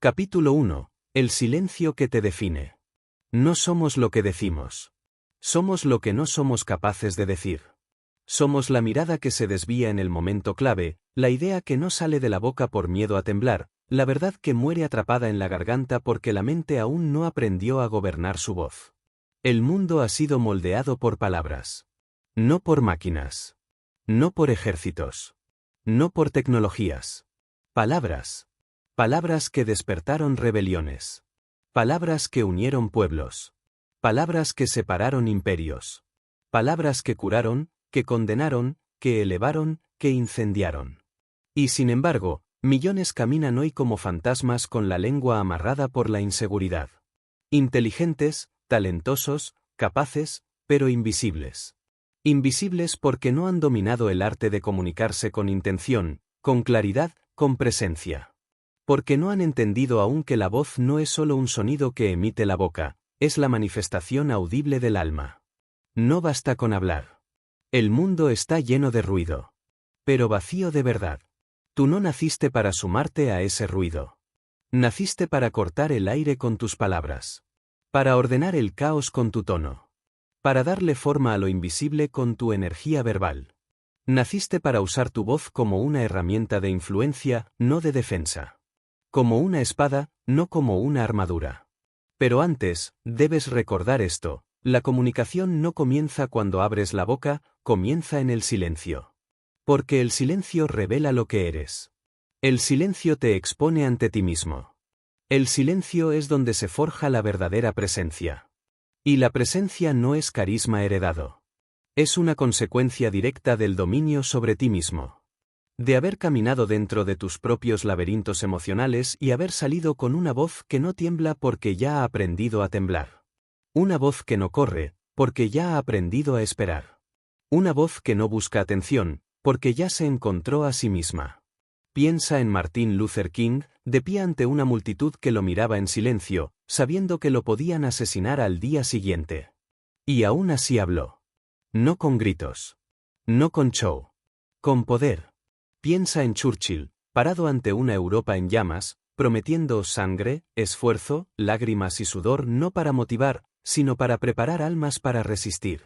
Capítulo 1. El silencio que te define. No somos lo que decimos. Somos lo que no somos capaces de decir. Somos la mirada que se desvía en el momento clave, la idea que no sale de la boca por miedo a temblar, la verdad que muere atrapada en la garganta porque la mente aún no aprendió a gobernar su voz. El mundo ha sido moldeado por palabras. No por máquinas. No por ejércitos. No por tecnologías. Palabras. Palabras que despertaron rebeliones. Palabras que unieron pueblos. Palabras que separaron imperios. Palabras que curaron, que condenaron, que elevaron, que incendiaron. Y sin embargo, millones caminan hoy como fantasmas con la lengua amarrada por la inseguridad. Inteligentes, talentosos, capaces, pero invisibles. Invisibles porque no han dominado el arte de comunicarse con intención, con claridad, con presencia. Porque no han entendido aún que la voz no es solo un sonido que emite la boca, es la manifestación audible del alma. No basta con hablar. El mundo está lleno de ruido. Pero vacío de verdad. Tú no naciste para sumarte a ese ruido. Naciste para cortar el aire con tus palabras. Para ordenar el caos con tu tono. Para darle forma a lo invisible con tu energía verbal. Naciste para usar tu voz como una herramienta de influencia, no de defensa. Como una espada, no como una armadura. Pero antes, debes recordar esto, la comunicación no comienza cuando abres la boca, comienza en el silencio. Porque el silencio revela lo que eres. El silencio te expone ante ti mismo. El silencio es donde se forja la verdadera presencia. Y la presencia no es carisma heredado. Es una consecuencia directa del dominio sobre ti mismo. De haber caminado dentro de tus propios laberintos emocionales y haber salido con una voz que no tiembla porque ya ha aprendido a temblar. Una voz que no corre, porque ya ha aprendido a esperar. Una voz que no busca atención, porque ya se encontró a sí misma. Piensa en Martin Luther King, de pie ante una multitud que lo miraba en silencio, sabiendo que lo podían asesinar al día siguiente. Y aún así habló. No con gritos. No con show. Con poder. Piensa en Churchill, parado ante una Europa en llamas, prometiendo sangre, esfuerzo, lágrimas y sudor no para motivar, sino para preparar almas para resistir.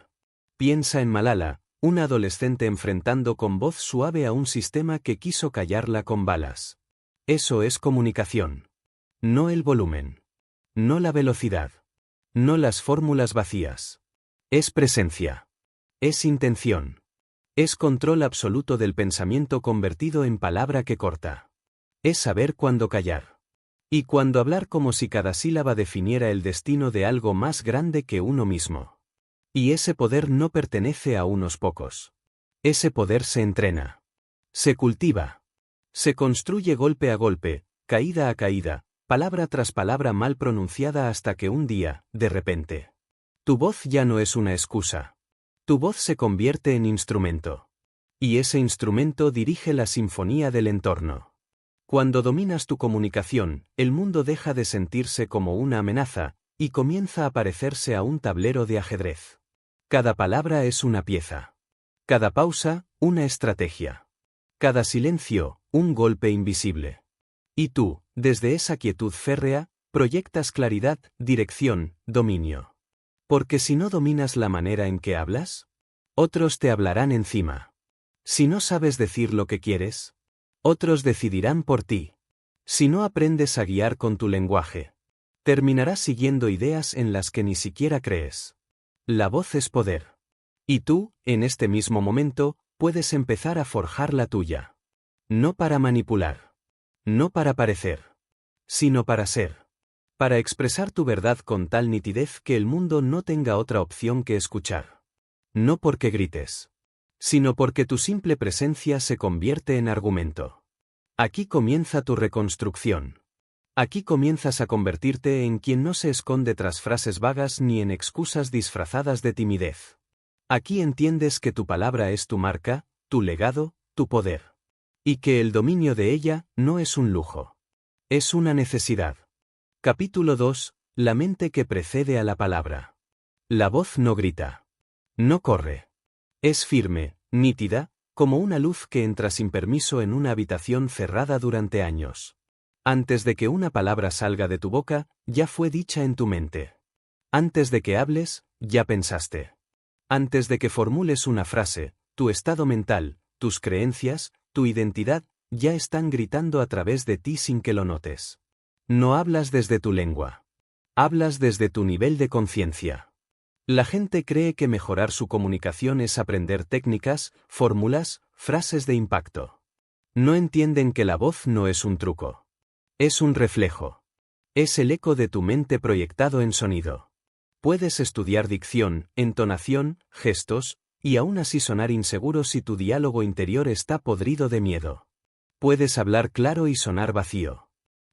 Piensa en Malala, una adolescente enfrentando con voz suave a un sistema que quiso callarla con balas. Eso es comunicación. No el volumen. No la velocidad. No las fórmulas vacías. Es presencia. Es intención. Es control absoluto del pensamiento convertido en palabra que corta. Es saber cuándo callar. Y cuándo hablar como si cada sílaba definiera el destino de algo más grande que uno mismo. Y ese poder no pertenece a unos pocos. Ese poder se entrena. Se cultiva. Se construye golpe a golpe, caída a caída, palabra tras palabra mal pronunciada hasta que un día, de repente. Tu voz ya no es una excusa. Tu voz se convierte en instrumento. Y ese instrumento dirige la sinfonía del entorno. Cuando dominas tu comunicación, el mundo deja de sentirse como una amenaza, y comienza a parecerse a un tablero de ajedrez. Cada palabra es una pieza. Cada pausa, una estrategia. Cada silencio, un golpe invisible. Y tú, desde esa quietud férrea, proyectas claridad, dirección, dominio. Porque si no dominas la manera en que hablas, otros te hablarán encima. Si no sabes decir lo que quieres, otros decidirán por ti. Si no aprendes a guiar con tu lenguaje, terminarás siguiendo ideas en las que ni siquiera crees. La voz es poder. Y tú, en este mismo momento, puedes empezar a forjar la tuya. No para manipular. No para parecer. Sino para ser. Para expresar tu verdad con tal nitidez que el mundo no tenga otra opción que escuchar. No porque grites. Sino porque tu simple presencia se convierte en argumento. Aquí comienza tu reconstrucción. Aquí comienzas a convertirte en quien no se esconde tras frases vagas ni en excusas disfrazadas de timidez. Aquí entiendes que tu palabra es tu marca, tu legado, tu poder. Y que el dominio de ella no es un lujo. Es una necesidad. Capítulo 2. La mente que precede a la palabra. La voz no grita. No corre. Es firme, nítida, como una luz que entra sin permiso en una habitación cerrada durante años. Antes de que una palabra salga de tu boca, ya fue dicha en tu mente. Antes de que hables, ya pensaste. Antes de que formules una frase, tu estado mental, tus creencias, tu identidad, ya están gritando a través de ti sin que lo notes. No hablas desde tu lengua. Hablas desde tu nivel de conciencia. La gente cree que mejorar su comunicación es aprender técnicas, fórmulas, frases de impacto. No entienden que la voz no es un truco. Es un reflejo. Es el eco de tu mente proyectado en sonido. Puedes estudiar dicción, entonación, gestos, y aún así sonar inseguro si tu diálogo interior está podrido de miedo. Puedes hablar claro y sonar vacío.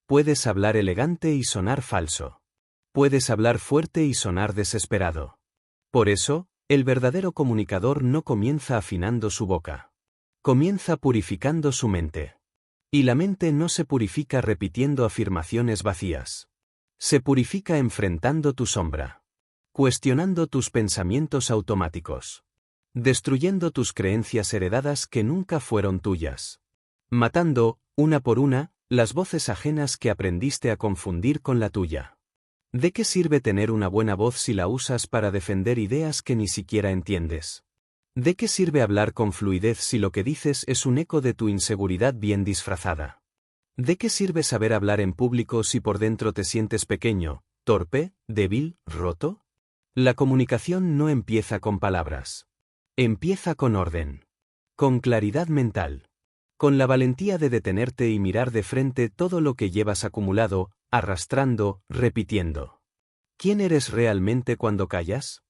Puedes hablar elegante y sonar falso. Puedes hablar fuerte y sonar desesperado. Por eso, el verdadero comunicador no comienza afinando su boca. Comienza purificando su mente. Y la mente no se purifica repitiendo afirmaciones vacías. Se purifica enfrentando tu sombra. Cuestionando tus pensamientos automáticos. Destruyendo tus creencias heredadas que nunca fueron tuyas. Matando, una por una, las voces ajenas que aprendiste a confundir con la tuya. ¿De qué sirve tener una buena voz si la usas para defender ideas que ni siquiera entiendes? ¿De qué sirve hablar con fluidez si lo que dices es un eco de tu inseguridad bien disfrazada? ¿De qué sirve saber hablar en público si por dentro te sientes pequeño, torpe, débil, roto? La comunicación no empieza con palabras. Empieza con orden. Con claridad mental. Con la valentía de detenerte y mirar de frente todo lo que llevas acumulado, arrastrando, repitiendo. ¿Quién eres realmente cuando callas?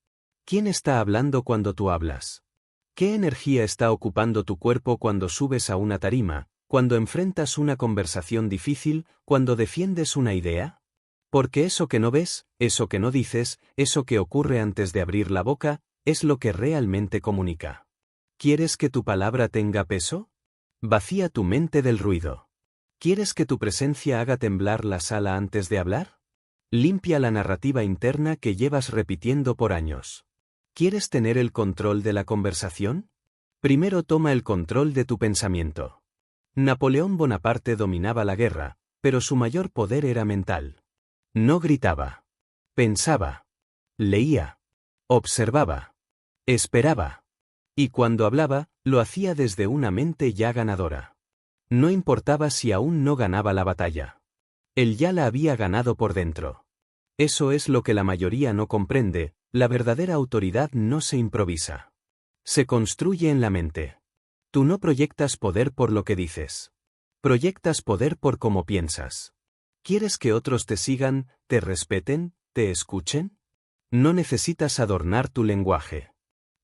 ¿Quién está hablando cuando tú hablas? ¿Qué energía está ocupando tu cuerpo cuando subes a una tarima, cuando enfrentas una conversación difícil, cuando defiendes una idea? Porque eso que no ves, eso que no dices, eso que ocurre antes de abrir la boca, es lo que realmente comunica. ¿Quieres que tu palabra tenga peso? Vacía tu mente del ruido. ¿Quieres que tu presencia haga temblar la sala antes de hablar? Limpia la narrativa interna que llevas repitiendo por años. ¿Quieres tener el control de la conversación? Primero toma el control de tu pensamiento. Napoleón Bonaparte dominaba la guerra, pero su mayor poder era mental. No gritaba. Pensaba. Leía. Observaba. Esperaba. Y cuando hablaba, lo hacía desde una mente ya ganadora. No importaba si aún no ganaba la batalla. Él ya la había ganado por dentro. Eso es lo que la mayoría no comprende, la verdadera autoridad no se improvisa. Se construye en la mente. Tú no proyectas poder por lo que dices. Proyectas poder por cómo piensas. ¿Quieres que otros te sigan, te respeten, te escuchen? No necesitas adornar tu lenguaje.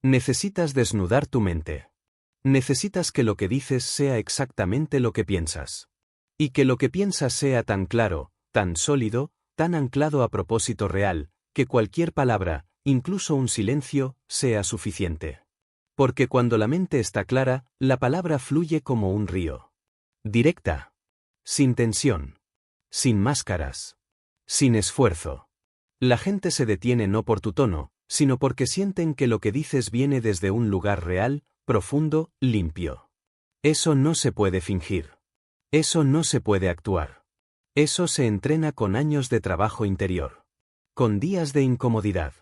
Necesitas desnudar tu mente. Necesitas que lo que dices sea exactamente lo que piensas. Y que lo que piensas sea tan claro, tan sólido, tan anclado a propósito real, que cualquier palabra, incluso un silencio, sea suficiente. Porque cuando la mente está clara, la palabra fluye como un río. Directa. Sin tensión. Sin máscaras. Sin esfuerzo. La gente se detiene no por tu tono, sino porque sienten que lo que dices viene desde un lugar real, profundo, limpio. Eso no se puede fingir. Eso no se puede actuar. Eso se entrena con años de trabajo interior. Con días de incomodidad.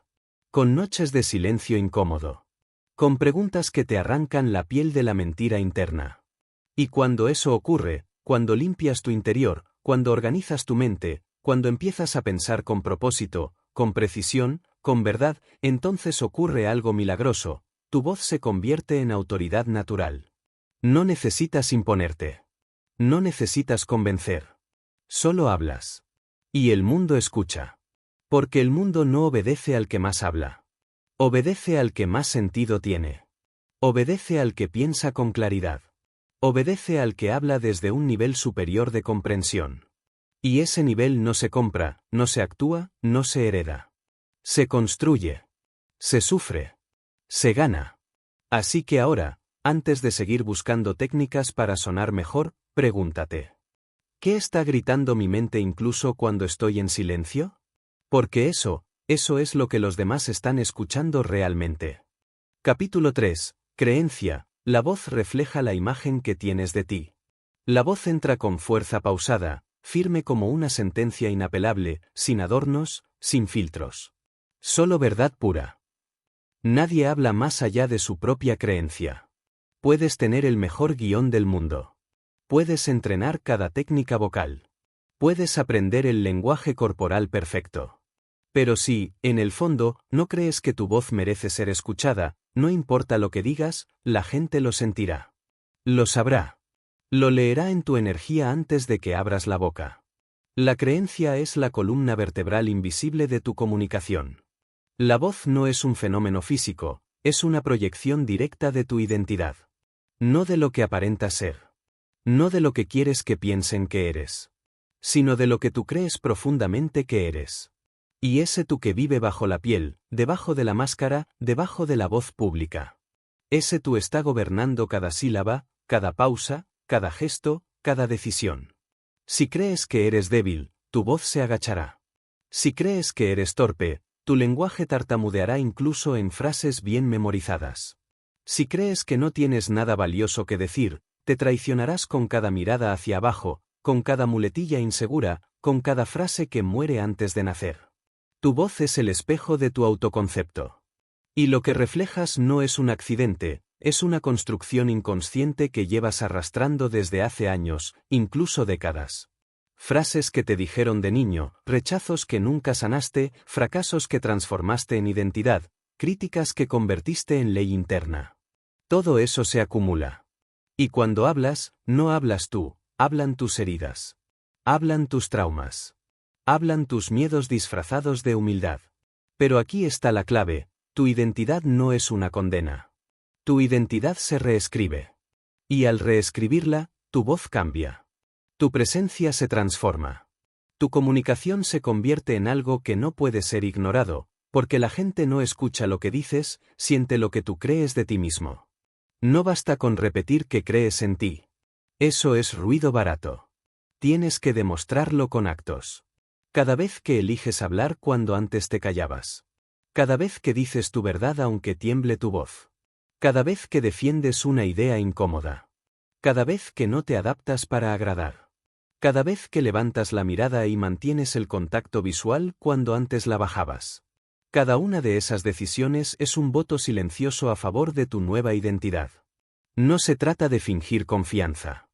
Con noches de silencio incómodo. Con preguntas que te arrancan la piel de la mentira interna. Y cuando eso ocurre, cuando limpias tu interior, cuando organizas tu mente, cuando empiezas a pensar con propósito, con precisión, con verdad, entonces ocurre algo milagroso, tu voz se convierte en autoridad natural. No necesitas imponerte. No necesitas convencer. Solo hablas. Y el mundo escucha. Porque el mundo no obedece al que más habla. Obedece al que más sentido tiene. Obedece al que piensa con claridad. Obedece al que habla desde un nivel superior de comprensión. Y ese nivel no se compra, no se actúa, no se hereda. Se construye. Se sufre. Se gana. Así que ahora, antes de seguir buscando técnicas para sonar mejor, pregúntate. ¿Qué está gritando mi mente incluso cuando estoy en silencio? Porque eso es lo que los demás están escuchando realmente. Capítulo 3. Creencia. La voz refleja la imagen que tienes de ti. La voz entra con fuerza pausada, firme como una sentencia inapelable, sin adornos, sin filtros. Solo verdad pura. Nadie habla más allá de su propia creencia. Puedes tener el mejor guión del mundo. Puedes entrenar cada técnica vocal. Puedes aprender el lenguaje corporal perfecto. Pero si, en el fondo, no crees que tu voz merece ser escuchada, no importa lo que digas, la gente lo sentirá. Lo sabrá. Lo leerá en tu energía antes de que abras la boca. La creencia es la columna vertebral invisible de tu comunicación. La voz no es un fenómeno físico, es una proyección directa de tu identidad. No de lo que aparentas ser. No de lo que quieres que piensen que eres. Sino de lo que tú crees profundamente que eres. Y ese tú que vive bajo la piel, debajo de la máscara, debajo de la voz pública. Ese tú está gobernando cada sílaba, cada pausa, cada gesto, cada decisión. Si crees que eres débil, tu voz se agachará. Si crees que eres torpe, tu lenguaje tartamudeará incluso en frases bien memorizadas. Si crees que no tienes nada valioso que decir, te traicionarás con cada mirada hacia abajo, con cada muletilla insegura, con cada frase que muere antes de nacer. Tu voz es el espejo de tu autoconcepto. Y lo que reflejas no es un accidente, es una construcción inconsciente que llevas arrastrando desde hace años, incluso décadas. Frases que te dijeron de niño, rechazos que nunca sanaste, fracasos que transformaste en identidad, críticas que convertiste en ley interna. Todo eso se acumula. Y cuando hablas, no hablas tú, hablan tus heridas. Hablan tus traumas. Hablan tus miedos disfrazados de humildad. Pero aquí está la clave, tu identidad no es una condena. Tu identidad se reescribe. Y al reescribirla, tu voz cambia. Tu presencia se transforma. Tu comunicación se convierte en algo que no puede ser ignorado, porque la gente no escucha lo que dices, siente lo que tú crees de ti mismo. No basta con repetir que crees en ti. Eso es ruido barato. Tienes que demostrarlo con actos. Cada vez que eliges hablar cuando antes te callabas. Cada vez que dices tu verdad aunque tiemble tu voz. Cada vez que defiendes una idea incómoda. Cada vez que no te adaptas para agradar. Cada vez que levantas la mirada y mantienes el contacto visual cuando antes la bajabas. Cada una de esas decisiones es un voto silencioso a favor de tu nueva identidad. No se trata de fingir confianza.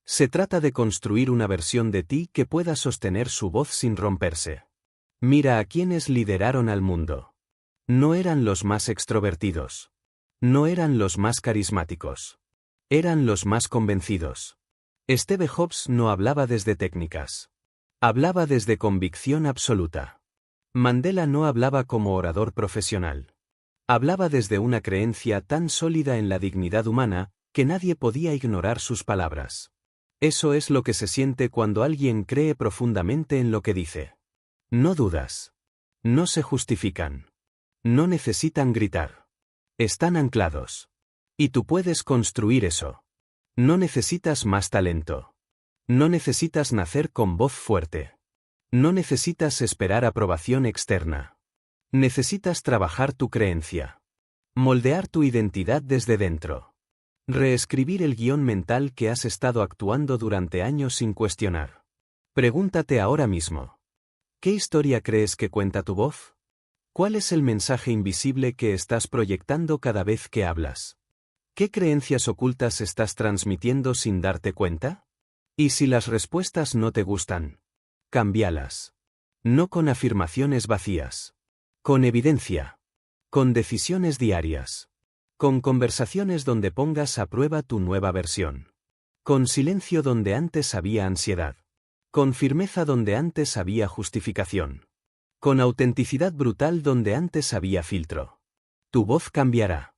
Se trata de construir una versión de ti que pueda sostener su voz sin romperse. Mira a quienes lideraron al mundo. No eran los más extrovertidos. No eran los más carismáticos. Eran los más convencidos. Steve Jobs no hablaba desde técnicas. Hablaba desde convicción absoluta. Mandela no hablaba como orador profesional. Hablaba desde una creencia tan sólida en la dignidad humana, que nadie podía ignorar sus palabras. Eso es lo que se siente cuando alguien cree profundamente en lo que dice. No dudas. No se justifican. No necesitan gritar. Están anclados. Y tú puedes construir eso. No necesitas más talento. No necesitas nacer con voz fuerte. No necesitas esperar aprobación externa. Necesitas trabajar tu creencia. Moldear tu identidad desde dentro. Reescribir el guión mental que has estado actuando durante años sin cuestionar. Pregúntate ahora mismo. ¿Qué historia crees que cuenta tu voz? ¿Cuál es el mensaje invisible que estás proyectando cada vez que hablas? ¿Qué creencias ocultas estás transmitiendo sin darte cuenta? Y si las respuestas no te gustan, cámbialas. No con afirmaciones vacías. Con evidencia. Con decisiones diarias. Con conversaciones donde pongas a prueba tu nueva versión. Con silencio donde antes había ansiedad. Con firmeza donde antes había justificación. Con autenticidad brutal donde antes había filtro. Tu voz cambiará.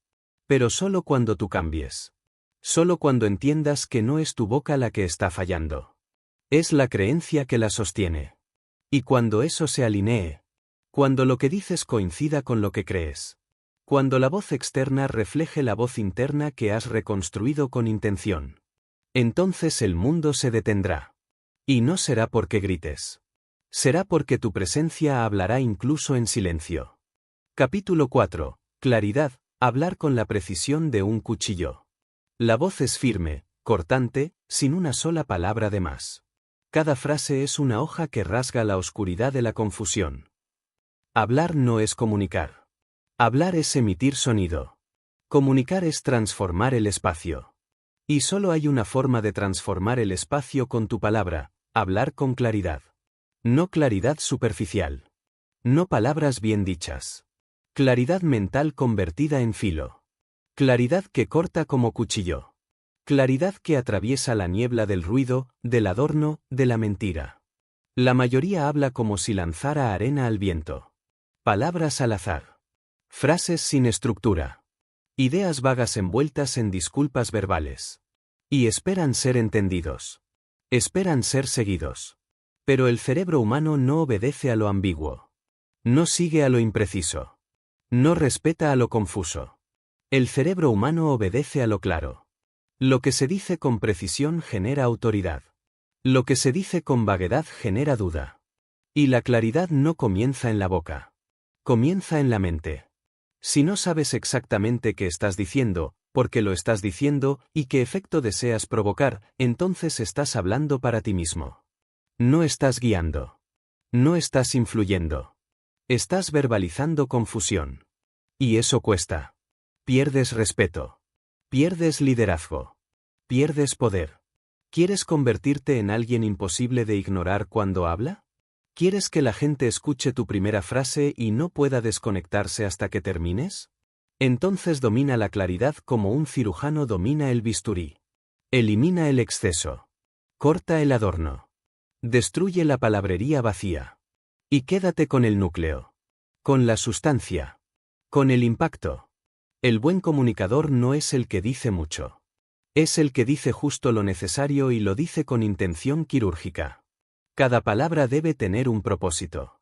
Pero solo cuando tú cambies. Solo cuando entiendas que no es tu boca la que está fallando. Es la creencia que la sostiene. Y cuando eso se alinee. Cuando lo que dices coincida con lo que crees. Cuando la voz externa refleje la voz interna que has reconstruido con intención. Entonces el mundo se detendrá. Y no será porque grites. Será porque tu presencia hablará incluso en silencio. Capítulo 4. Claridad. Hablar con la precisión de un cuchillo. La voz es firme, cortante, sin una sola palabra de más. Cada frase es una hoja que rasga la oscuridad de la confusión. Hablar no es comunicar. Hablar es emitir sonido. Comunicar es transformar el espacio. Y solo hay una forma de transformar el espacio con tu palabra: hablar con claridad. No claridad superficial. No palabras bien dichas. Claridad mental convertida en filo. Claridad que corta como cuchillo. Claridad que atraviesa la niebla del ruido, del adorno, de la mentira. La mayoría habla como si lanzara arena al viento. Palabras al azar. Frases sin estructura. Ideas vagas envueltas en disculpas verbales. Y esperan ser entendidos. Esperan ser seguidos. Pero el cerebro humano no obedece a lo ambiguo. No sigue a lo impreciso. No respeta a lo confuso. El cerebro humano obedece a lo claro. Lo que se dice con precisión genera autoridad. Lo que se dice con vaguedad genera duda. Y la claridad no comienza en la boca. Comienza en la mente. Si no sabes exactamente qué estás diciendo, por qué lo estás diciendo y qué efecto deseas provocar, entonces estás hablando para ti mismo. No estás guiando. No estás influyendo. Estás verbalizando confusión. Y eso cuesta. Pierdes respeto. Pierdes liderazgo. Pierdes poder. ¿Quieres convertirte en alguien imposible de ignorar cuando habla? ¿Quieres que la gente escuche tu primera frase y no pueda desconectarse hasta que termines? Entonces domina la claridad como un cirujano domina el bisturí. Elimina el exceso. Corta el adorno. Destruye la palabrería vacía. Y quédate con el núcleo. Con la sustancia. Con el impacto. El buen comunicador no es el que dice mucho. Es el que dice justo lo necesario y lo dice con intención quirúrgica. Cada palabra debe tener un propósito.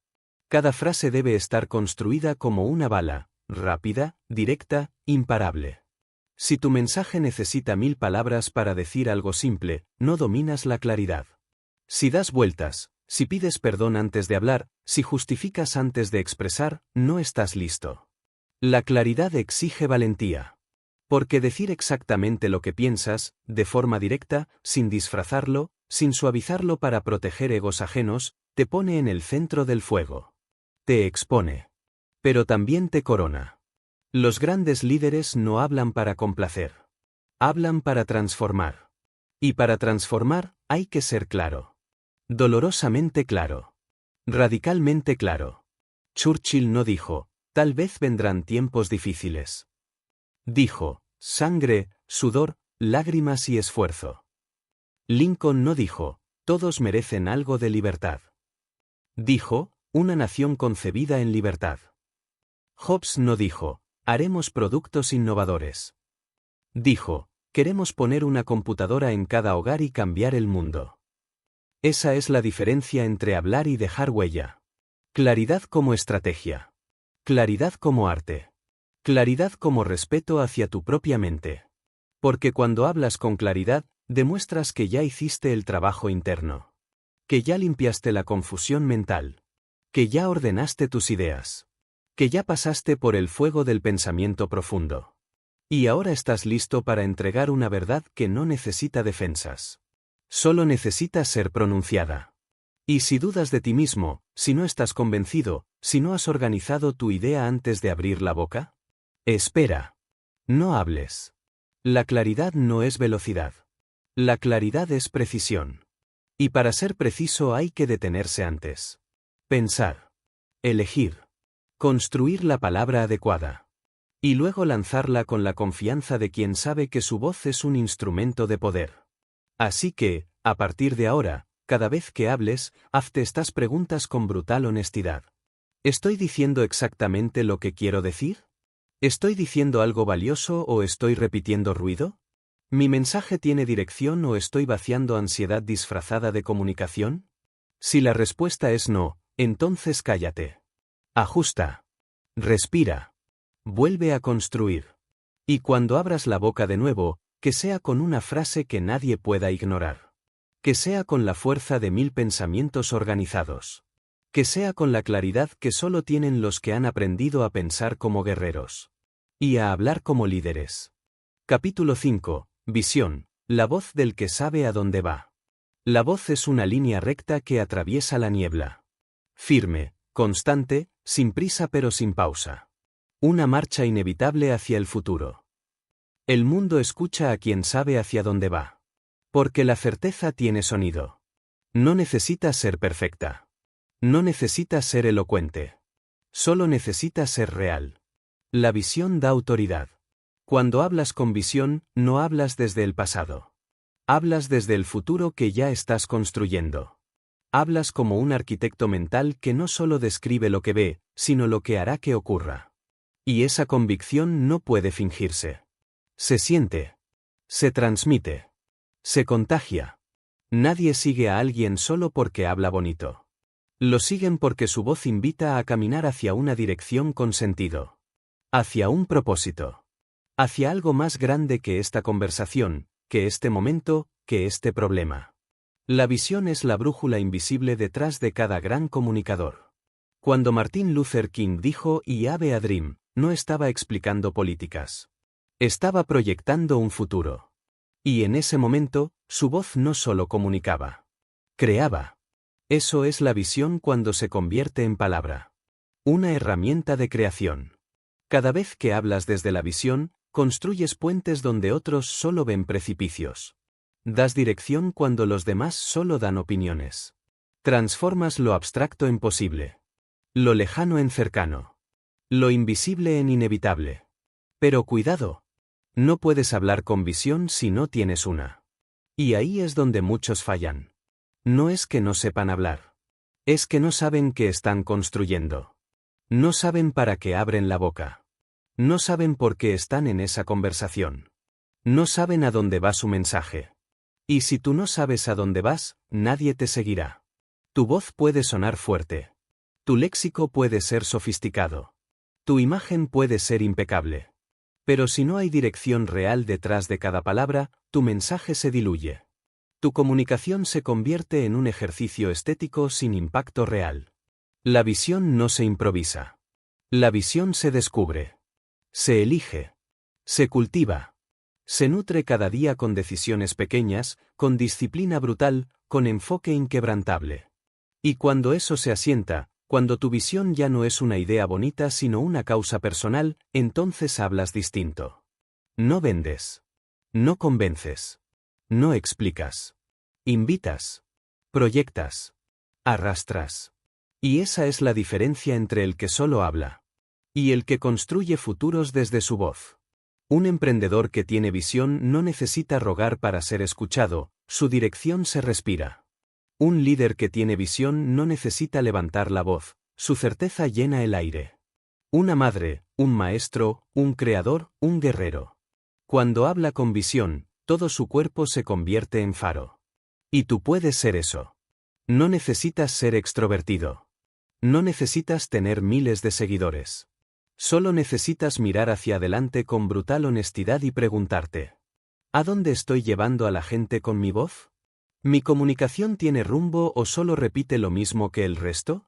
Cada frase debe estar construida como una bala, rápida, directa, imparable. Si tu mensaje necesita 1000 palabras para decir algo simple, no dominas la claridad. Si das vueltas, si pides perdón antes de hablar, si justificas antes de expresar, no estás listo. La claridad exige valentía. Porque decir exactamente lo que piensas, de forma directa, sin disfrazarlo, sin suavizarlo para proteger egos ajenos, te pone en el centro del fuego. Te expone. Pero también te corona. Los grandes líderes no hablan para complacer. Hablan para transformar. Y para transformar, hay que ser claro. Dolorosamente claro. Radicalmente claro. Churchill no dijo: tal vez vendrán tiempos difíciles. Dijo: sangre, sudor, lágrimas y esfuerzo. Lincoln no dijo: todos merecen algo de libertad. Dijo: una nación concebida en libertad. Jobs no dijo: haremos productos innovadores. Dijo: queremos poner una computadora en cada hogar y cambiar el mundo. Esa es la diferencia entre hablar y dejar huella. Claridad como estrategia. Claridad como arte. Claridad como respeto hacia tu propia mente. Porque cuando hablas con claridad, demuestras que ya hiciste el trabajo interno. Que ya limpiaste la confusión mental. Que ya ordenaste tus ideas. Que ya pasaste por el fuego del pensamiento profundo. Y ahora estás listo para entregar una verdad que no necesita defensas. Solo necesita ser pronunciada. Y si dudas de ti mismo, si no estás convencido, si no has organizado tu idea antes de abrir la boca, espera. No hables. La claridad no es velocidad. La claridad es precisión. Y para ser preciso hay que detenerse antes. Pensar. Elegir. Construir la palabra adecuada. Y luego lanzarla con la confianza de quien sabe que su voz es un instrumento de poder. Así que, a partir de ahora, cada vez que hables, hazte estas preguntas con brutal honestidad. ¿Estoy diciendo exactamente lo que quiero decir? ¿Estoy diciendo algo valioso o estoy repitiendo ruido? ¿Mi mensaje tiene dirección o estoy vaciando ansiedad disfrazada de comunicación? Si la respuesta es no, entonces cállate. Ajusta. Respira. Vuelve a construir. Y cuando abras la boca de nuevo, que sea con una frase que nadie pueda ignorar. Que sea con la fuerza de 1000 pensamientos organizados. Que sea con la claridad que solo tienen los que han aprendido a pensar como guerreros. Y a hablar como líderes. Capítulo 5. Visión. La voz del que sabe a dónde va. La voz es una línea recta que atraviesa la niebla. Firme, constante, sin prisa pero sin pausa. Una marcha inevitable hacia el futuro. El mundo escucha a quien sabe hacia dónde va. Porque la certeza tiene sonido. No necesita ser perfecta. No necesita ser elocuente. Solo necesita ser real. La visión da autoridad. Cuando hablas con visión, no hablas desde el pasado. Hablas desde el futuro que ya estás construyendo. Hablas como un arquitecto mental que no solo describe lo que ve, sino lo que hará que ocurra. Y esa convicción no puede fingirse. Se siente. Se transmite. Se contagia. Nadie sigue a alguien solo porque habla bonito. Lo siguen porque su voz invita a caminar hacia una dirección con sentido. Hacia un propósito. Hacia algo más grande que esta conversación, que este momento, que este problema. La visión es la brújula invisible detrás de cada gran comunicador. Cuando Martin Luther King dijo "I have a dream", no estaba explicando políticas. Estaba proyectando un futuro. Y en ese momento, su voz no solo comunicaba. Creaba. Eso es la visión cuando se convierte en palabra. Una herramienta de creación. Cada vez que hablas desde la visión, construyes puentes donde otros solo ven precipicios. Das dirección cuando los demás solo dan opiniones. Transformas lo abstracto en posible. Lo lejano en cercano. Lo invisible en inevitable. Pero cuidado. No puedes hablar con visión si no tienes una. Y ahí es donde muchos fallan. No es que no sepan hablar. Es que no saben qué están construyendo. No saben para qué abren la boca. No saben por qué están en esa conversación. No saben a dónde va su mensaje. Y si tú no sabes a dónde vas, nadie te seguirá. Tu voz puede sonar fuerte. Tu léxico puede ser sofisticado. Tu imagen puede ser impecable. Pero si no hay dirección real detrás de cada palabra, tu mensaje se diluye. Tu comunicación se convierte en un ejercicio estético sin impacto real. La visión no se improvisa. La visión se descubre. Se elige. Se cultiva. Se nutre cada día con decisiones pequeñas, con disciplina brutal, con enfoque inquebrantable. Y cuando eso se asienta, cuando tu visión ya no es una idea bonita sino una causa personal, entonces hablas distinto. No vendes. No convences. No explicas. Invitas. Proyectas. Arrastras. Y esa es la diferencia entre el que solo habla y el que construye futuros desde su voz. Un emprendedor que tiene visión no necesita rogar para ser escuchado, su dirección se respira. Un líder que tiene visión no necesita levantar la voz, su certeza llena el aire. Una madre, un maestro, un creador, un guerrero. Cuando habla con visión, todo su cuerpo se convierte en faro. Y tú puedes ser eso. No necesitas ser extrovertido. No necesitas tener miles de seguidores. Solo necesitas mirar hacia adelante con brutal honestidad y preguntarte: ¿a dónde estoy llevando a la gente con mi voz? ¿Mi comunicación tiene rumbo o solo repite lo mismo que el resto?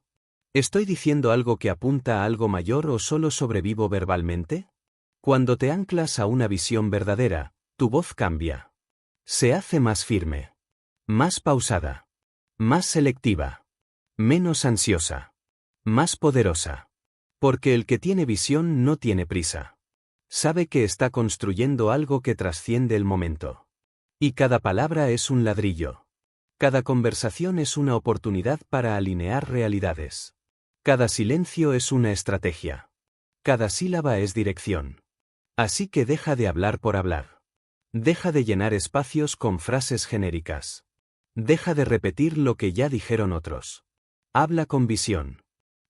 ¿Estoy diciendo algo que apunta a algo mayor o solo sobrevivo verbalmente? Cuando te anclas a una visión verdadera, tu voz cambia. Se hace más firme. Más pausada. Más selectiva. Menos ansiosa. Más poderosa. Porque el que tiene visión no tiene prisa. Sabe que está construyendo algo que trasciende el momento. Y cada palabra es un ladrillo. Cada conversación es una oportunidad para alinear realidades. Cada silencio es una estrategia. Cada sílaba es dirección. Así que deja de hablar por hablar. Deja de llenar espacios con frases genéricas. Deja de repetir lo que ya dijeron otros. Habla con visión.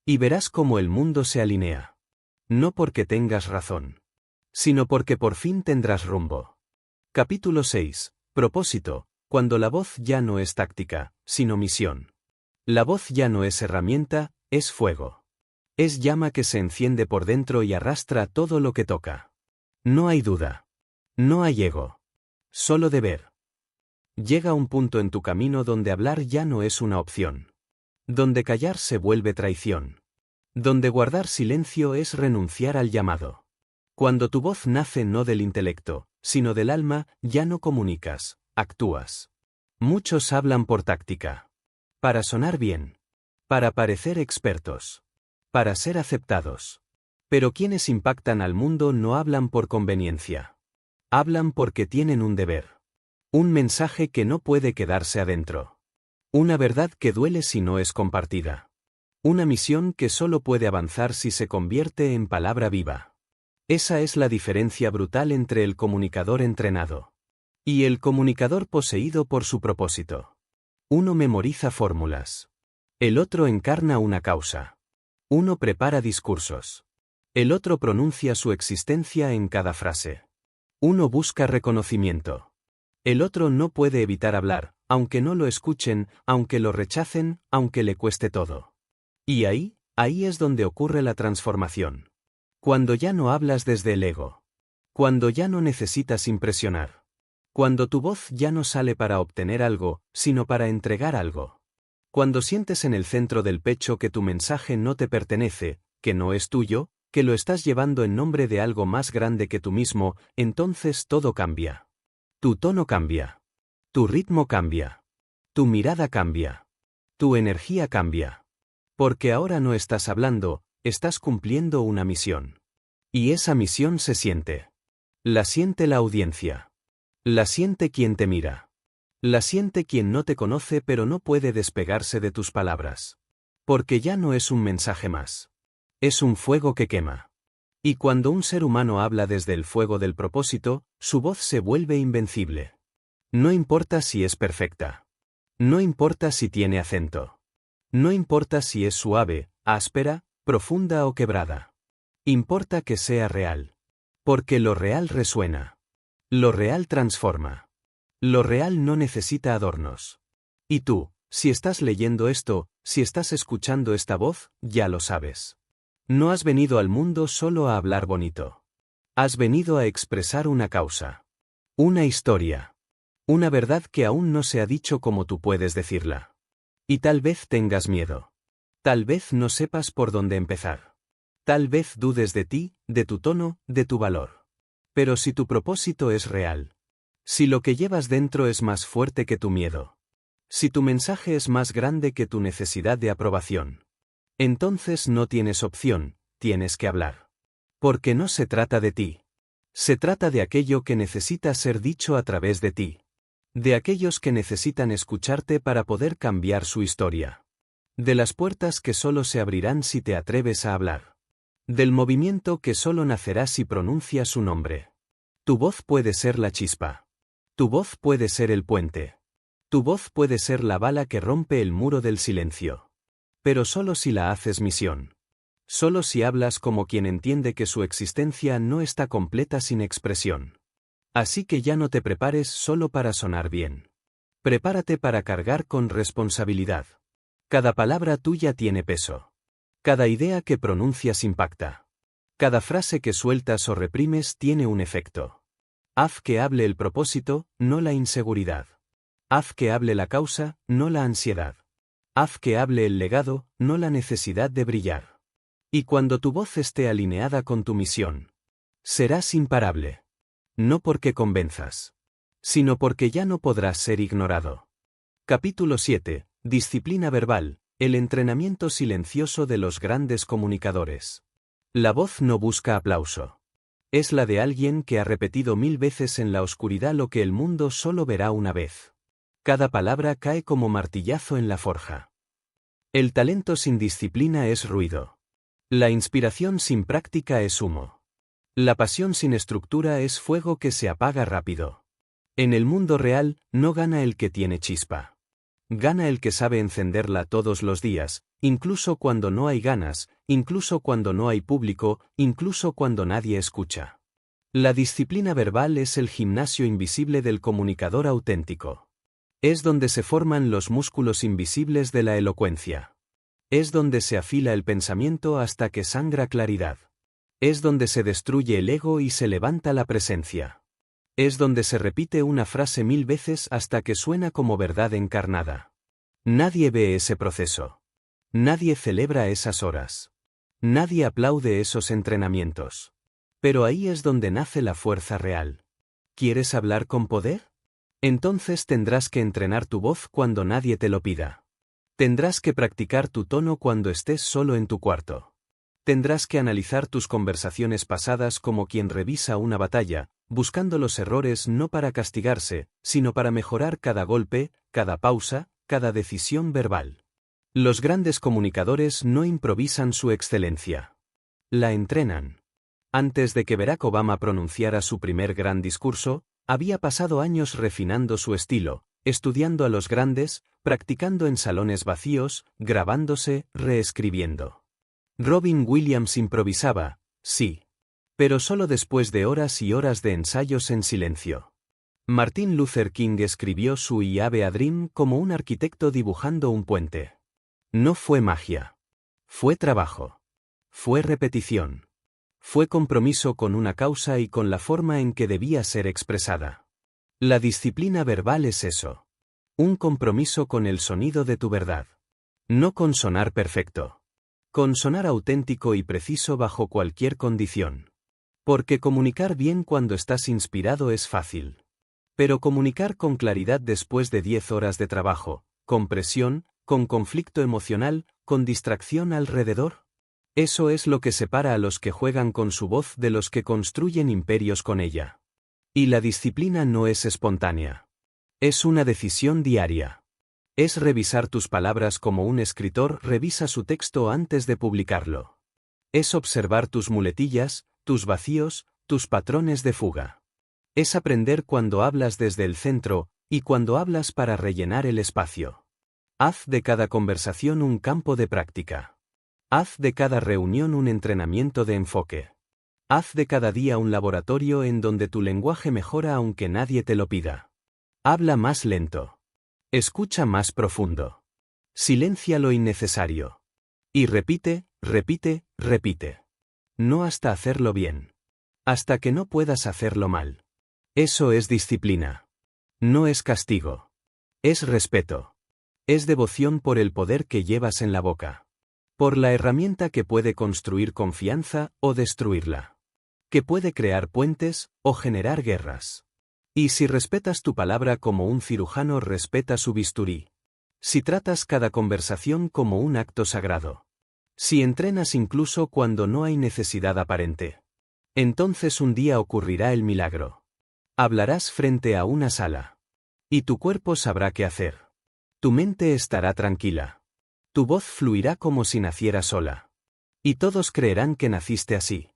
Y verás cómo el mundo se alinea. No porque tengas razón, sino porque por fin tendrás rumbo. Capítulo 6. Propósito. Cuando la voz ya no es táctica, sino misión. La voz ya no es herramienta, es fuego. Es llama que se enciende por dentro y arrastra todo lo que toca. No hay duda. No hay ego. Solo deber. Llega un punto en tu camino donde hablar ya no es una opción. Donde callar se vuelve traición. Donde guardar silencio es renunciar al llamado. Cuando tu voz nace no del intelecto, sino del alma, ya no comunicas, actúas. Muchos hablan por táctica. Para sonar bien. Para parecer expertos. Para ser aceptados. Pero quienes impactan al mundo no hablan por conveniencia. Hablan porque tienen un deber. Un mensaje que no puede quedarse adentro. Una verdad que duele si no es compartida. Una misión que solo puede avanzar si se convierte en palabra viva. Esa es la diferencia brutal entre el comunicador entrenado y el comunicador poseído por su propósito. Uno memoriza fórmulas. El otro encarna una causa. Uno prepara discursos. El otro pronuncia su existencia en cada frase. Uno busca reconocimiento. El otro no puede evitar hablar, aunque no lo escuchen, aunque lo rechacen, aunque le cueste todo. Y ahí es donde ocurre la transformación. Cuando ya no hablas desde el ego. Cuando ya no necesitas impresionar. Cuando tu voz ya no sale para obtener algo, sino para entregar algo. Cuando sientes en el centro del pecho que tu mensaje no te pertenece, que no es tuyo, que lo estás llevando en nombre de algo más grande que tú mismo, entonces todo cambia. Tu tono cambia. Tu ritmo cambia. Tu mirada cambia. Tu energía cambia. Porque ahora no estás hablando, estás cumpliendo una misión. Y esa misión se siente. La siente la audiencia. La siente quien te mira. La siente quien no te conoce pero no puede despegarse de tus palabras. Porque ya no es un mensaje más. Es un fuego que quema. Y cuando un ser humano habla desde el fuego del propósito, su voz se vuelve invencible. No importa si es perfecta. No importa si tiene acento. No importa si es suave, áspera, profunda o quebrada. Importa que sea real. Porque lo real resuena. Lo real transforma. Lo real no necesita adornos. Y tú, si estás leyendo esto, si estás escuchando esta voz, ya lo sabes. No has venido al mundo solo a hablar bonito. Has venido a expresar una causa. Una historia. Una verdad que aún no se ha dicho como tú puedes decirla. Y tal vez tengas miedo. Tal vez no sepas por dónde empezar. Tal vez dudes de ti, de tu tono, de tu valor. Pero si tu propósito es real. Si lo que llevas dentro es más fuerte que tu miedo. Si tu mensaje es más grande que tu necesidad de aprobación. Entonces no tienes opción, tienes que hablar. Porque no se trata de ti. Se trata de aquello que necesita ser dicho a través de ti. De aquellos que necesitan escucharte para poder cambiar su historia. De las puertas que solo se abrirán si te atreves a hablar. Del movimiento que solo nacerá si pronuncias su nombre. Tu voz puede ser la chispa. Tu voz puede ser el puente. Tu voz puede ser la bala que rompe el muro del silencio. Pero solo si la haces misión. Solo si hablas como quien entiende que su existencia no está completa sin expresión. Así que ya no te prepares solo para sonar bien. Prepárate para cargar con responsabilidad. Cada palabra tuya tiene peso. Cada idea que pronuncias impacta. Cada frase que sueltas o reprimes tiene un efecto. Haz que hable el propósito, no la inseguridad. Haz que hable la causa, no la ansiedad. Haz que hable el legado, no la necesidad de brillar. Y cuando tu voz esté alineada con tu misión, serás imparable. No porque convenzas, sino porque ya no podrás ser ignorado. Capítulo 7. Disciplina verbal, el entrenamiento silencioso de los grandes comunicadores. La voz no busca aplauso. Es la de alguien que ha repetido 1000 veces en la oscuridad lo que el mundo solo verá una vez. Cada palabra cae como martillazo en la forja. El talento sin disciplina es ruido. La inspiración sin práctica es humo. La pasión sin estructura es fuego que se apaga rápido. En el mundo real, no gana el que tiene chispa. Gana el que sabe encenderla todos los días, incluso cuando no hay ganas, incluso cuando no hay público, incluso cuando nadie escucha. La disciplina verbal es el gimnasio invisible del comunicador auténtico. Es donde se forman los músculos invisibles de la elocuencia. Es donde se afila el pensamiento hasta que sangra claridad. Es donde se destruye el ego y se levanta la presencia. Es donde se repite una frase 1000 veces hasta que suena como verdad encarnada. Nadie ve ese proceso. Nadie celebra esas horas. Nadie aplaude esos entrenamientos. Pero ahí es donde nace la fuerza real. ¿Quieres hablar con poder? Entonces tendrás que entrenar tu voz cuando nadie te lo pida. Tendrás que practicar tu tono cuando estés solo en tu cuarto. Tendrás que analizar tus conversaciones pasadas como quien revisa una batalla, buscando los errores no para castigarse, sino para mejorar cada golpe, cada pausa, cada decisión verbal. Los grandes comunicadores no improvisan su excelencia. La entrenan. Antes de que Barack Obama pronunciara su primer gran discurso, había pasado años refinando su estilo, estudiando a los grandes, practicando en salones vacíos, grabándose, reescribiendo. Robin Williams improvisaba, sí. Pero solo después de horas y horas de ensayos en silencio. Martin Luther King escribió su I Have a Dream como un arquitecto dibujando un puente. No fue magia. Fue trabajo. Fue repetición. Fue compromiso con una causa y con la forma en que debía ser expresada. La disciplina verbal es eso. Un compromiso con el sonido de tu verdad. No con sonar perfecto. Con sonar auténtico y preciso bajo cualquier condición. Porque comunicar bien cuando estás inspirado es fácil. Pero comunicar con claridad después de 10 horas de trabajo, con presión, con conflicto emocional, con distracción alrededor. Eso es lo que separa a los que juegan con su voz de los que construyen imperios con ella. Y la disciplina no es espontánea. Es una decisión diaria. Es revisar tus palabras como un escritor revisa su texto antes de publicarlo. Es observar tus muletillas, tus vacíos, tus patrones de fuga. Es aprender cuando hablas desde el centro, y cuando hablas para rellenar el espacio. Haz de cada conversación un campo de práctica. Haz de cada reunión un entrenamiento de enfoque. Haz de cada día un laboratorio en donde tu lenguaje mejora aunque nadie te lo pida. Habla más lento. Escucha más profundo. Silencia lo innecesario. Y repite, repite, repite. No hasta hacerlo bien. Hasta que no puedas hacerlo mal. Eso es disciplina. No es castigo. Es respeto. Es devoción por el poder que llevas en la boca. Por la herramienta que puede construir confianza o destruirla. Que puede crear puentes o generar guerras. Y si respetas tu palabra como un cirujano respeta su bisturí. Si tratas cada conversación como un acto sagrado. Si entrenas incluso cuando no hay necesidad aparente. Entonces un día ocurrirá el milagro. Hablarás frente a una sala. Y tu cuerpo sabrá qué hacer. Tu mente estará tranquila. Tu voz fluirá como si naciera sola. Y todos creerán que naciste así.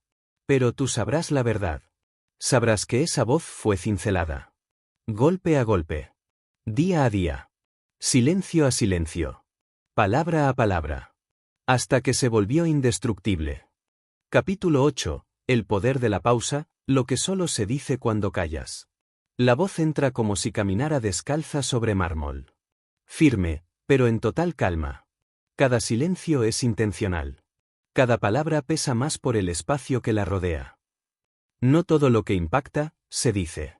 Pero tú sabrás la verdad. Sabrás que esa voz fue cincelada. Golpe a golpe. Día a día. Silencio a silencio. Palabra a palabra. Hasta que se volvió indestructible. Capítulo 8. El poder de la pausa, lo que solo se dice cuando callas. La voz entra como si caminara descalza sobre mármol. Firme, pero en total calma. Cada silencio es intencional. Cada palabra pesa más por el espacio que la rodea. No todo lo que impacta, se dice.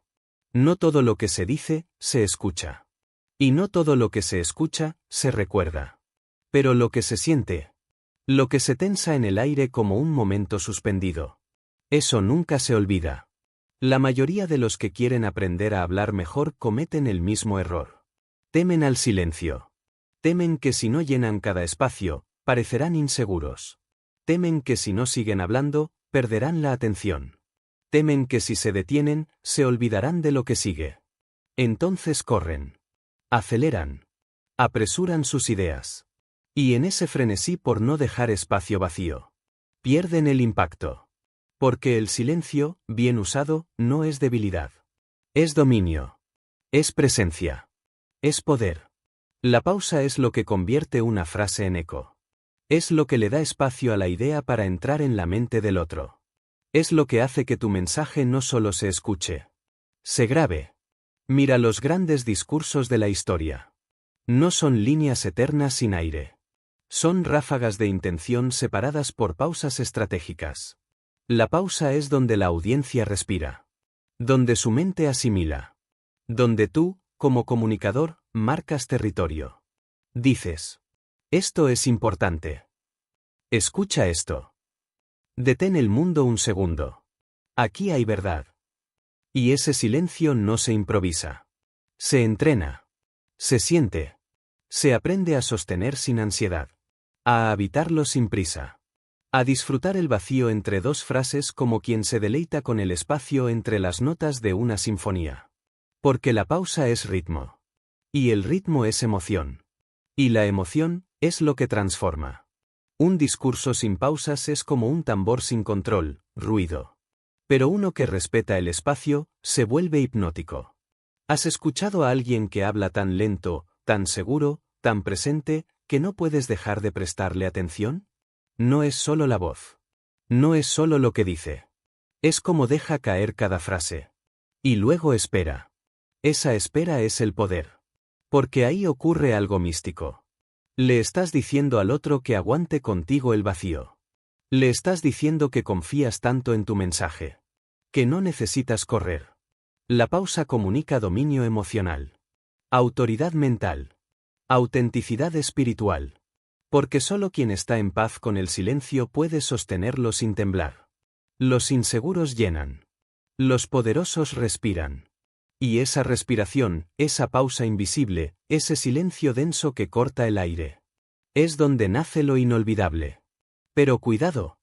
No todo lo que se dice, se escucha. Y no todo lo que se escucha, se recuerda. Pero lo que se siente. Lo que se tensa en el aire como un momento suspendido. Eso nunca se olvida. La mayoría de los que quieren aprender a hablar mejor cometen el mismo error. Temen al silencio. Temen que si no llenan cada espacio, parecerán inseguros. Temen que si no siguen hablando, perderán la atención. Temen que si se detienen, se olvidarán de lo que sigue. Entonces corren. Aceleran. Apresuran sus ideas. Y en ese frenesí por no dejar espacio vacío. Pierden el impacto. Porque el silencio, bien usado, no es debilidad. Es dominio. Es presencia. Es poder. La pausa es lo que convierte una frase en eco. Es lo que le da espacio a la idea para entrar en la mente del otro. Es lo que hace que tu mensaje no solo se escuche. Se grabe. Mira los grandes discursos de la historia. No son líneas eternas sin aire. Son ráfagas de intención separadas por pausas estratégicas. La pausa es donde la audiencia respira. Donde su mente asimila. Donde tú, como comunicador, marcas territorio. Dices. Esto es importante. Escucha esto. Detén el mundo un segundo. Aquí hay verdad. Y ese silencio no se improvisa. Se entrena. Se siente. Se aprende a sostener sin ansiedad. A habitarlo sin prisa. A disfrutar el vacío entre dos frases como quien se deleita con el espacio entre las notas de una sinfonía. Porque la pausa es ritmo. Y el ritmo es emoción. Y la emoción es lo que transforma. Un discurso sin pausas es como un tambor sin control, ruido. Pero uno que respeta el espacio, se vuelve hipnótico. ¿Has escuchado a alguien que habla tan lento, tan seguro, tan presente, que no puedes dejar de prestarle atención? No es solo la voz. No es solo lo que dice. Es como deja caer cada frase. Y luego espera. Esa espera es el poder. Porque ahí ocurre algo místico. Le estás diciendo al otro que aguante contigo el vacío. Le estás diciendo que confías tanto en tu mensaje. Que no necesitas correr. La pausa comunica dominio emocional. Autoridad mental. Autenticidad espiritual. Porque solo quien está en paz con el silencio puede sostenerlo sin temblar. Los inseguros llenan. Los poderosos respiran. Y esa respiración, esa pausa invisible, ese silencio denso que corta el aire. Es donde nace lo inolvidable. Pero cuidado.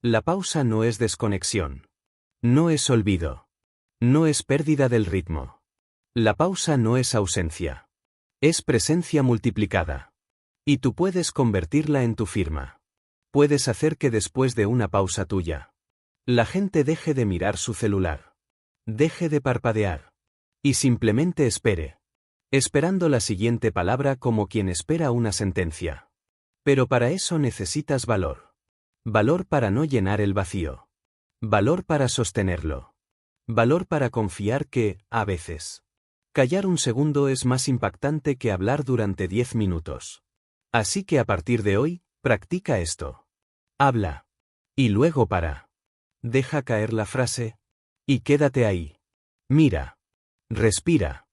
La pausa no es desconexión. No es olvido. No es pérdida del ritmo. La pausa no es ausencia. Es presencia multiplicada. Y tú puedes convertirla en tu firma. Puedes hacer que después de una pausa tuya, la gente deje de mirar su celular. Deje de parpadear. Y simplemente espere. Esperando la siguiente palabra como quien espera una sentencia. Pero para eso necesitas valor. Valor para no llenar el vacío. Valor para sostenerlo. Valor para confiar que, a veces, callar un segundo es más impactante que hablar durante 10 minutos. Así que a partir de hoy, practica esto. Habla. Y luego para. Deja caer la frase. Y quédate ahí. Mira. Respira.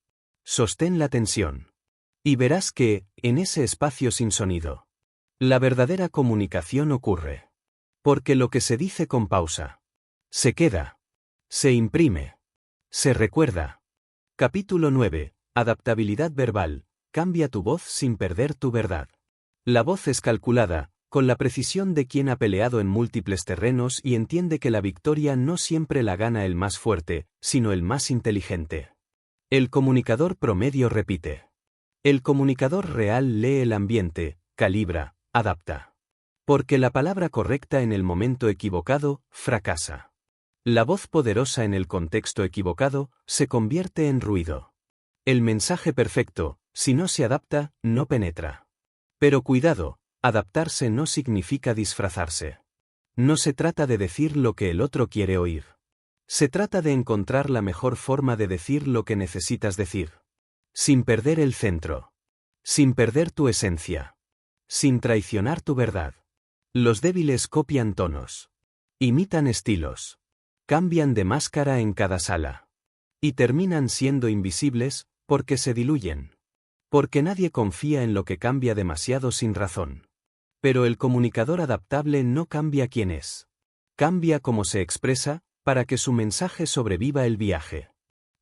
Sostén la tensión. Y verás que, en ese espacio sin sonido, la verdadera comunicación ocurre. Porque lo que se dice con pausa, se queda. Se imprime. Se recuerda. Capítulo 9. Adaptabilidad verbal. Cambia tu voz sin perder tu verdad. La voz es calculada, con la precisión de quien ha peleado en múltiples terrenos y entiende que la victoria no siempre la gana el más fuerte, sino el más inteligente. El comunicador promedio repite. El comunicador real lee el ambiente, calibra, adapta. Porque la palabra correcta en el momento equivocado, fracasa. La voz poderosa en el contexto equivocado, se convierte en ruido. El mensaje perfecto, si no se adapta, no penetra. Pero cuidado, adaptarse no significa disfrazarse. No se trata de decir lo que el otro quiere oír. Se trata de encontrar la mejor forma de decir lo que necesitas decir. Sin perder el centro. Sin perder tu esencia. Sin traicionar tu verdad. Los débiles copian tonos. Imitan estilos. Cambian de máscara en cada sala. Y terminan siendo invisibles, porque se diluyen. Porque nadie confía en lo que cambia demasiado sin razón. Pero el comunicador adaptable no cambia quién es. Cambia cómo se expresa, para que su mensaje sobreviva el viaje.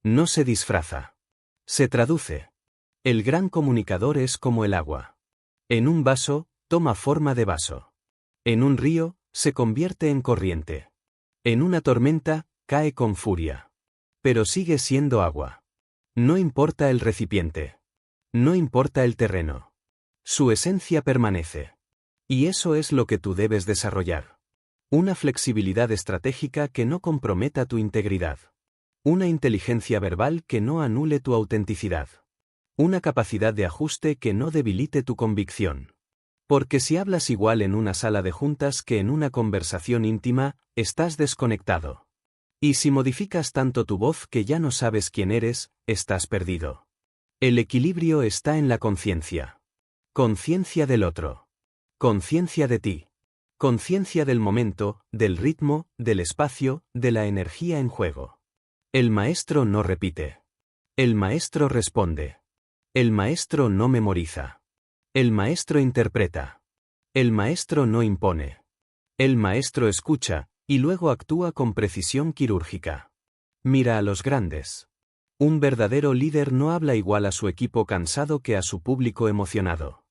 No se disfraza. Se traduce. El gran comunicador es como el agua. En un vaso, toma forma de vaso. En un río, se convierte en corriente. En una tormenta, cae con furia. Pero sigue siendo agua. No importa el recipiente. No importa el terreno. Su esencia permanece. Y eso es lo que tú debes desarrollar. Una flexibilidad estratégica que no comprometa tu integridad. Una inteligencia verbal que no anule tu autenticidad. Una capacidad de ajuste que no debilite tu convicción. Porque si hablas igual en una sala de juntas que en una conversación íntima, estás desconectado. Y si modificas tanto tu voz que ya no sabes quién eres, estás perdido. El equilibrio está en la conciencia. Conciencia del otro. Conciencia de ti. Conciencia del momento, del ritmo, del espacio, de la energía en juego. El maestro no repite. El maestro responde. El maestro no memoriza. El maestro interpreta. El maestro no impone. El maestro escucha, y luego actúa con precisión quirúrgica. Mira a los grandes. Un verdadero líder no habla igual a su equipo cansado que a su público emocionado.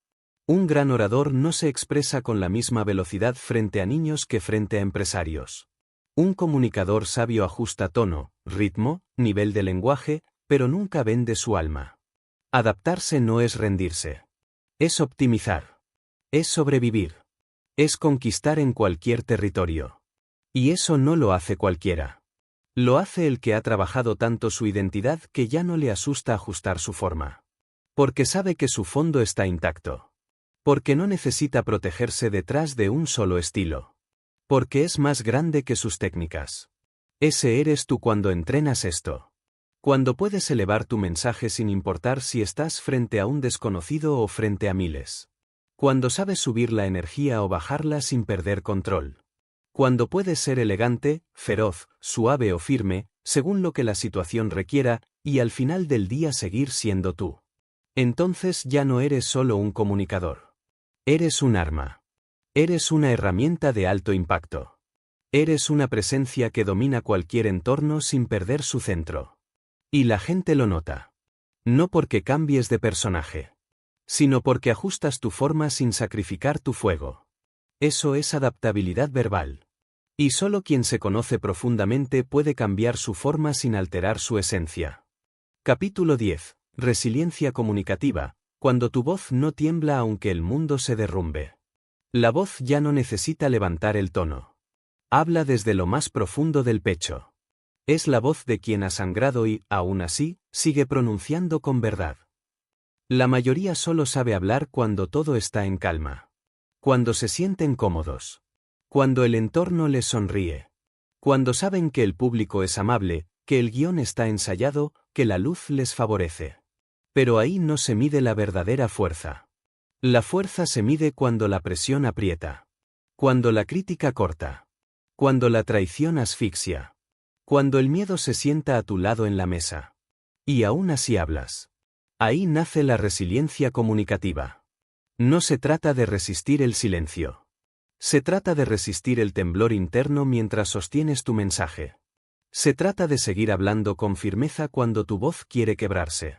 Un gran orador no se expresa con la misma velocidad frente a niños que frente a empresarios. Un comunicador sabio ajusta tono, ritmo, nivel de lenguaje, pero nunca vende su alma. Adaptarse no es rendirse. Es optimizar. Es sobrevivir. Es conquistar en cualquier territorio. Y eso no lo hace cualquiera. Lo hace el que ha trabajado tanto su identidad que ya no le asusta ajustar su forma. Porque sabe que su fondo está intacto. Porque no necesita protegerse detrás de un solo estilo. Porque es más grande que sus técnicas. Ese eres tú cuando entrenas esto. Cuando puedes elevar tu mensaje sin importar si estás frente a un desconocido o frente a miles. Cuando sabes subir la energía o bajarla sin perder control. Cuando puedes ser elegante, feroz, suave o firme, según lo que la situación requiera, y al final del día seguir siendo tú. Entonces ya no eres solo un comunicador. Eres un arma. Eres una herramienta de alto impacto. Eres una presencia que domina cualquier entorno sin perder su centro. Y la gente lo nota. No porque cambies de personaje, sino porque ajustas tu forma sin sacrificar tu fuego. Eso es adaptabilidad verbal. Y solo quien se conoce profundamente puede cambiar su forma sin alterar su esencia. Capítulo 10. Resiliencia comunicativa, cuando tu voz no tiembla aunque el mundo se derrumbe. La voz ya no necesita levantar el tono. Habla desde lo más profundo del pecho. Es la voz de quien ha sangrado y, aún así, sigue pronunciando con verdad. La mayoría solo sabe hablar cuando todo está en calma. Cuando se sienten cómodos. Cuando el entorno les sonríe. Cuando saben que el público es amable, que el guión está ensayado, que la luz les favorece. Pero ahí no se mide la verdadera fuerza. La fuerza se mide cuando la presión aprieta. Cuando la crítica corta. Cuando la traición asfixia. Cuando el miedo se sienta a tu lado en la mesa. Y aún así hablas. Ahí nace la resiliencia comunicativa. No se trata de resistir el silencio. Se trata de resistir el temblor interno mientras sostienes tu mensaje. Se trata de seguir hablando con firmeza cuando tu voz quiere quebrarse.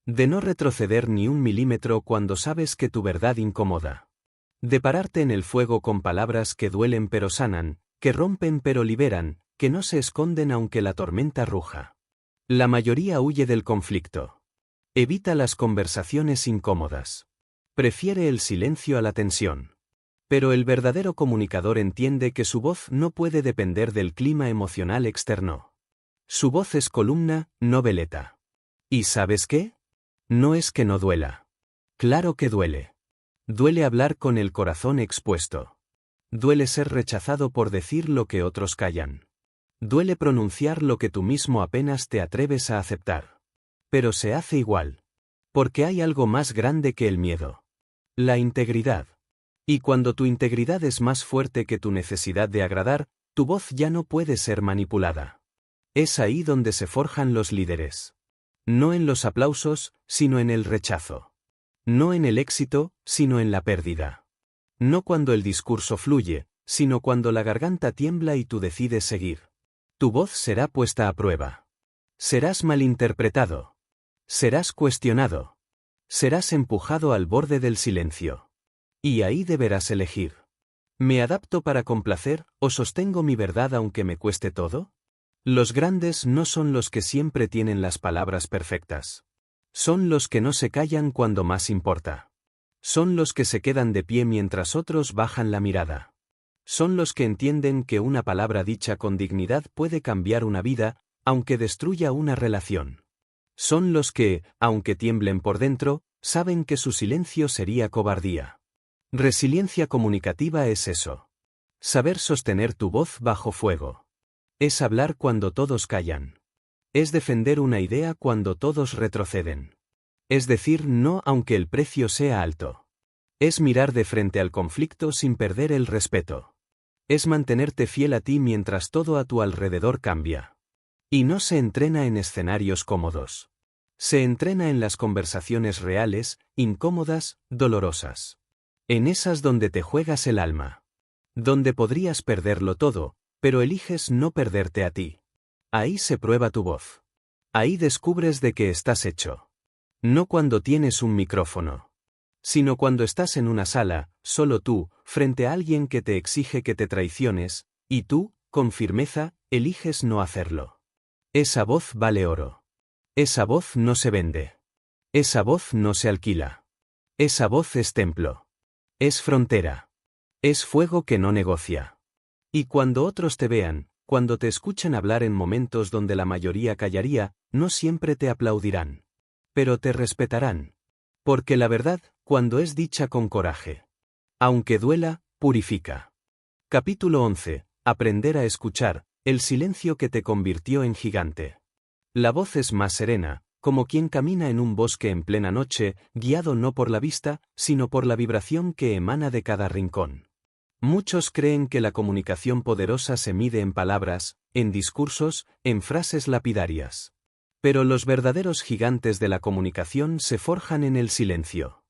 De no retroceder ni un milímetro cuando sabes que tu verdad incomoda. De pararte en el fuego con palabras que duelen pero sanan, que rompen pero liberan, que no se esconden aunque la tormenta ruja. La mayoría huye del conflicto. Evita las conversaciones incómodas. Prefiere el silencio a la tensión. Pero el verdadero comunicador entiende que su voz no puede depender del clima emocional externo. Su voz es columna, no veleta. ¿Y sabes qué? No es que no duela. Claro que duele. Duele hablar con el corazón expuesto. Duele ser rechazado por decir lo que otros callan. Duele pronunciar lo que tú mismo apenas te atreves a aceptar. Pero se hace igual. Porque hay algo más grande que el miedo. La integridad. Y cuando tu integridad es más fuerte que tu necesidad de agradar, tu voz ya no puede ser manipulada. Es ahí donde se forjan los líderes. No en los aplausos, sino en el rechazo. No en el éxito, sino en la pérdida. No cuando el discurso fluye, sino cuando la garganta tiembla y tú decides seguir. Tu voz será puesta a prueba. Serás malinterpretado. Serás cuestionado. Serás empujado al borde del silencio. Y ahí deberás elegir. ¿Me adapto para complacer o sostengo mi verdad aunque me cueste todo? Los grandes no son los que siempre tienen las palabras perfectas. Son los que no se callan cuando más importa. Son los que se quedan de pie mientras otros bajan la mirada. Son los que entienden que una palabra dicha con dignidad puede cambiar una vida, aunque destruya una relación. Son los que, aunque tiemblen por dentro, saben que su silencio sería cobardía. Resiliencia comunicativa es eso. Saber sostener tu voz bajo fuego. Es hablar cuando todos callan. Es defender una idea cuando todos retroceden. Es decir no aunque el precio sea alto. Es mirar de frente al conflicto sin perder el respeto. Es mantenerte fiel a ti mientras todo a tu alrededor cambia. Y no se entrena en escenarios cómodos. Se entrena en las conversaciones reales, incómodas, dolorosas. En esas donde te juegas el alma. Donde podrías perderlo todo, pero eliges no perderte a ti. Ahí se prueba tu voz. Ahí descubres de qué estás hecho. No cuando tienes un micrófono, sino cuando estás en una sala, solo tú, frente a alguien que te exige que te traiciones, y tú, con firmeza, eliges no hacerlo. Esa voz vale oro. Esa voz no se vende. Esa voz no se alquila. Esa voz es templo. Es frontera. Es fuego que no negocia. Y cuando otros te vean, cuando te escuchen hablar en momentos donde la mayoría callaría, no siempre te aplaudirán. Pero te respetarán. Porque la verdad, cuando es dicha con coraje, aunque duela, purifica. Capítulo 11. Aprender a escuchar, el silencio que te convirtió en gigante. La voz es más serena, como quien camina en un bosque en plena noche, guiado no por la vista, sino por la vibración que emana de cada rincón. Muchos creen que la comunicación poderosa se mide en palabras, en discursos, en frases lapidarias. Pero los verdaderos gigantes de la comunicación se forjan en el silencio.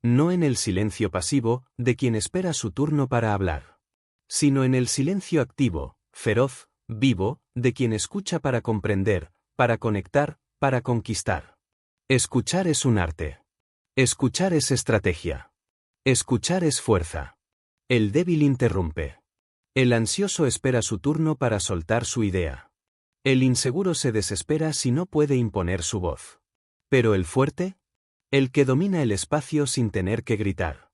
No en el silencio pasivo, de quien espera su turno para hablar, sino en el silencio activo, feroz, vivo, de quien escucha para comprender, para conectar, para conquistar. Escuchar es un arte. Escuchar es estrategia. Escuchar es fuerza. El débil interrumpe. El ansioso espera su turno para soltar su idea. El inseguro se desespera si no puede imponer su voz. Pero el fuerte, el que domina el espacio sin tener que gritar.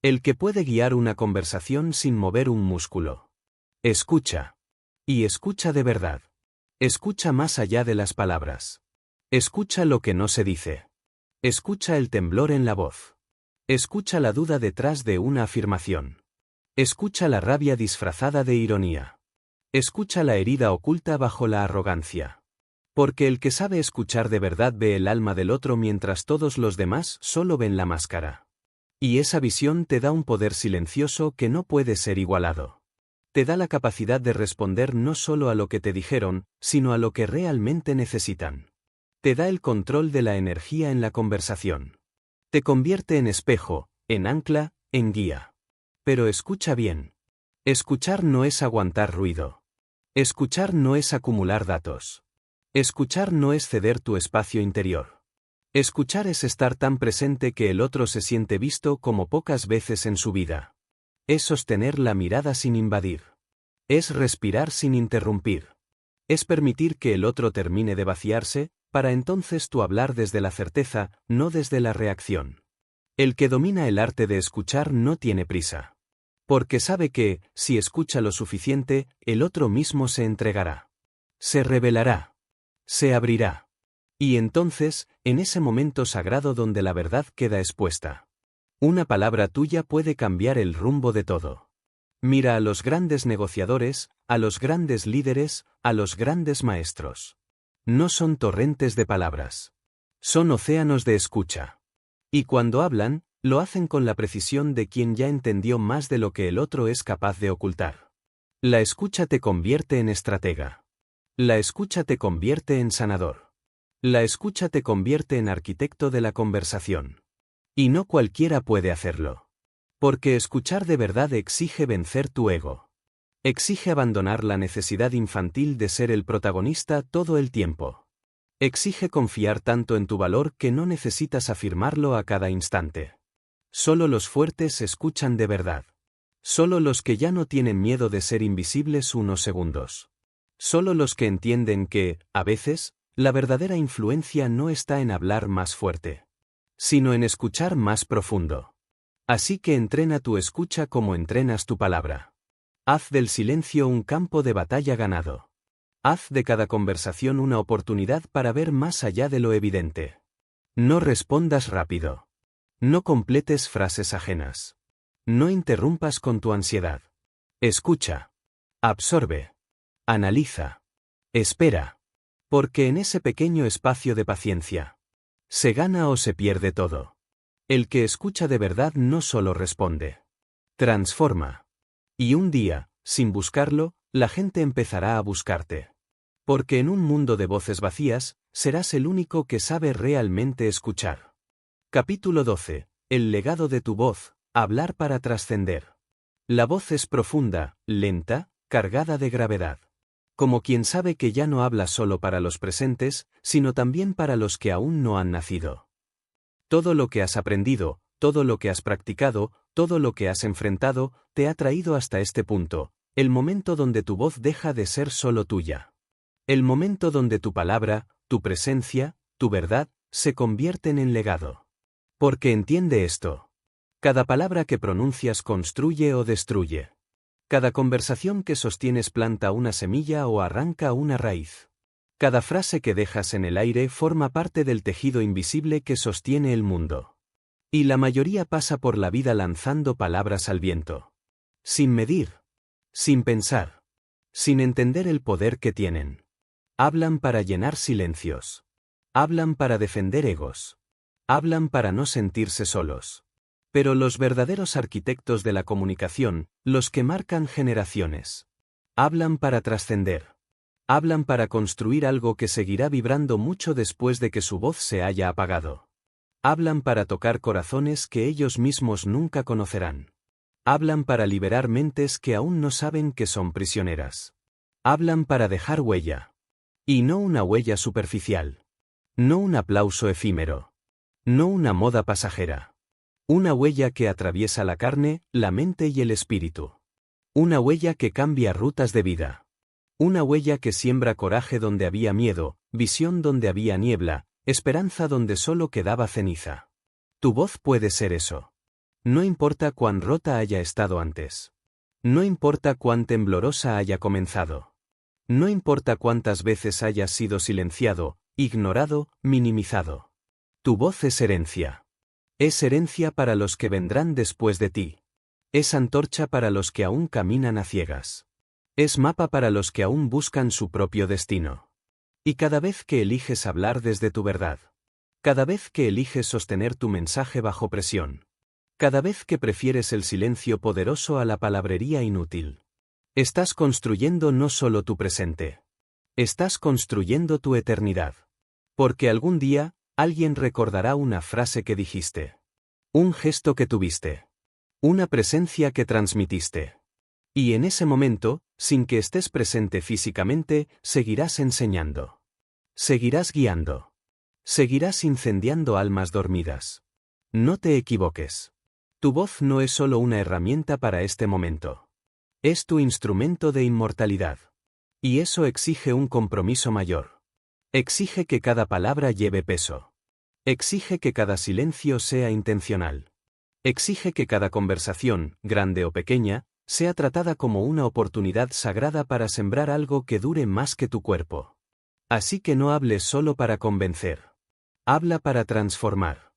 El que puede guiar una conversación sin mover un músculo. Escucha. Y escucha de verdad. Escucha más allá de las palabras. Escucha lo que no se dice. Escucha el temblor en la voz. Escucha la duda detrás de una afirmación. Escucha la rabia disfrazada de ironía. Escucha la herida oculta bajo la arrogancia. Porque el que sabe escuchar de verdad ve el alma del otro mientras todos los demás solo ven la máscara. Y esa visión te da un poder silencioso que no puede ser igualado. Te da la capacidad de responder no solo a lo que te dijeron, sino a lo que realmente necesitan. Te da el control de la energía en la conversación. Te convierte en espejo, en ancla, en guía. Pero escucha bien. Escuchar no es aguantar ruido. Escuchar no es acumular datos. Escuchar no es ceder tu espacio interior. Escuchar es estar tan presente que el otro se siente visto como pocas veces en su vida. Es sostener la mirada sin invadir. Es respirar sin interrumpir. Es permitir que el otro termine de vaciarse, para entonces tú hablar desde la certeza, no desde la reacción. El que domina el arte de escuchar no tiene prisa. Porque sabe que, si escucha lo suficiente, el otro mismo se entregará. Se revelará. Se abrirá. Y entonces, en ese momento sagrado donde la verdad queda expuesta, una palabra tuya puede cambiar el rumbo de todo. Mira a los grandes negociadores, a los grandes líderes, a los grandes maestros. No son torrentes de palabras. Son océanos de escucha. Y cuando hablan, lo hacen con la precisión de quien ya entendió más de lo que el otro es capaz de ocultar. La escucha te convierte en estratega. La escucha te convierte en sanador. La escucha te convierte en arquitecto de la conversación. Y no cualquiera puede hacerlo. Porque escuchar de verdad exige vencer tu ego. Exige abandonar la necesidad infantil de ser el protagonista todo el tiempo. Exige confiar tanto en tu valor que no necesitas afirmarlo a cada instante. Solo los fuertes escuchan de verdad. Solo los que ya no tienen miedo de ser invisibles unos segundos. Solo los que entienden que, a veces, la verdadera influencia no está en hablar más fuerte, sino en escuchar más profundo. Así que entrena tu escucha como entrenas tu palabra. Haz del silencio un campo de batalla ganado. Haz de cada conversación una oportunidad para ver más allá de lo evidente. No respondas rápido. No completes frases ajenas. No interrumpas con tu ansiedad. Escucha. Absorbe. Analiza. Espera. Porque en ese pequeño espacio de paciencia, se gana o se pierde todo. El que escucha de verdad no solo responde. Transforma. Y un día, sin buscarlo, la gente empezará a buscarte. Porque en un mundo de voces vacías, serás el único que sabe realmente escuchar. Capítulo 12. El legado de tu voz, hablar para trascender. La voz es profunda, lenta, cargada de gravedad. como quien sabe que ya no habla solo para los presentes, sino también para los que aún no han nacido. Todo lo que has aprendido, todo lo que has practicado, todo lo que has enfrentado, te ha traído hasta este punto, el momento donde tu voz deja de ser solo tuya. El momento donde tu palabra, tu presencia, tu verdad, se convierten en legado. Porque entiende esto. Cada palabra que pronuncias construye o destruye. Cada conversación que sostienes planta una semilla o arranca una raíz. Cada frase que dejas en el aire forma parte del tejido invisible que sostiene el mundo. Y la mayoría pasa por la vida lanzando palabras al viento. Sin medir. Sin pensar. Sin entender el poder que tienen. Hablan para llenar silencios. Hablan para defender egos. Hablan para no sentirse solos. Pero los verdaderos arquitectos de la comunicación, los que marcan generaciones, hablan para trascender. Hablan para construir algo que seguirá vibrando mucho después de que su voz se haya apagado. Hablan para tocar corazones que ellos mismos nunca conocerán. Hablan para liberar mentes que aún no saben que son prisioneras. Hablan para dejar huella. Y no una huella superficial. No un aplauso efímero. No una moda pasajera. Una huella que atraviesa la carne, la mente y el espíritu. Una huella que cambia rutas de vida. Una huella que siembra coraje donde había miedo, visión donde había niebla, esperanza donde solo quedaba ceniza. Tu voz puede ser eso. No importa cuán rota haya estado antes. No importa cuán temblorosa haya comenzado. No importa cuántas veces hayas sido silenciado, ignorado, minimizado. Tu voz es herencia. Es herencia para los que vendrán después de ti. Es antorcha para los que aún caminan a ciegas. Es mapa para los que aún buscan su propio destino. Y cada vez que eliges hablar desde tu verdad, cada vez que eliges sostener tu mensaje bajo presión, cada vez que prefieres el silencio poderoso a la palabrería inútil, estás construyendo no solo tu presente. Estás construyendo tu eternidad. Porque algún día, alguien recordará una frase que dijiste. Un gesto que tuviste. Una presencia que transmitiste. Y en ese momento, sin que estés presente físicamente, seguirás enseñando. Seguirás guiando. Seguirás incendiando almas dormidas. No te equivoques. Tu voz no es solo una herramienta para este momento. Es tu instrumento de inmortalidad. Y eso exige un compromiso mayor. Exige que cada palabra lleve peso. Exige que cada silencio sea intencional. Exige que cada conversación, grande o pequeña, sea tratada como una oportunidad sagrada para sembrar algo que dure más que tu cuerpo. Así que no hables solo para convencer. Habla para transformar.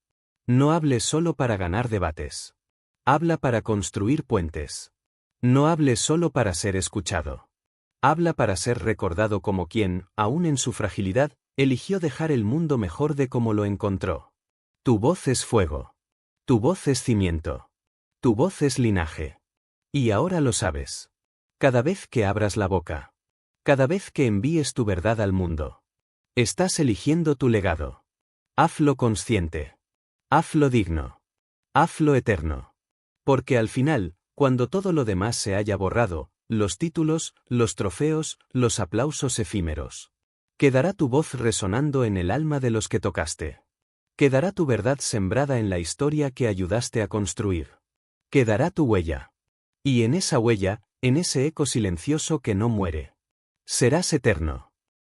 No hables solo para ganar debates. Habla para construir puentes. No hables solo para ser escuchado. Habla para ser recordado como quien, aún en su fragilidad, eligió dejar el mundo mejor de como lo encontró. Tu voz es fuego. Tu voz es cimiento. Tu voz es linaje. Y ahora lo sabes. Cada vez que abras la boca. Cada vez que envíes tu verdad al mundo. Estás eligiendo tu legado. Hazlo consciente. Hazlo digno. Hazlo eterno. Porque al final, cuando todo lo demás se haya borrado, los títulos, los trofeos, los aplausos efímeros, quedará tu voz resonando en el alma de los que tocaste. Quedará tu verdad sembrada en la historia que ayudaste a construir. Quedará tu huella. Y en esa huella, en ese eco silencioso que no muere, serás eterno.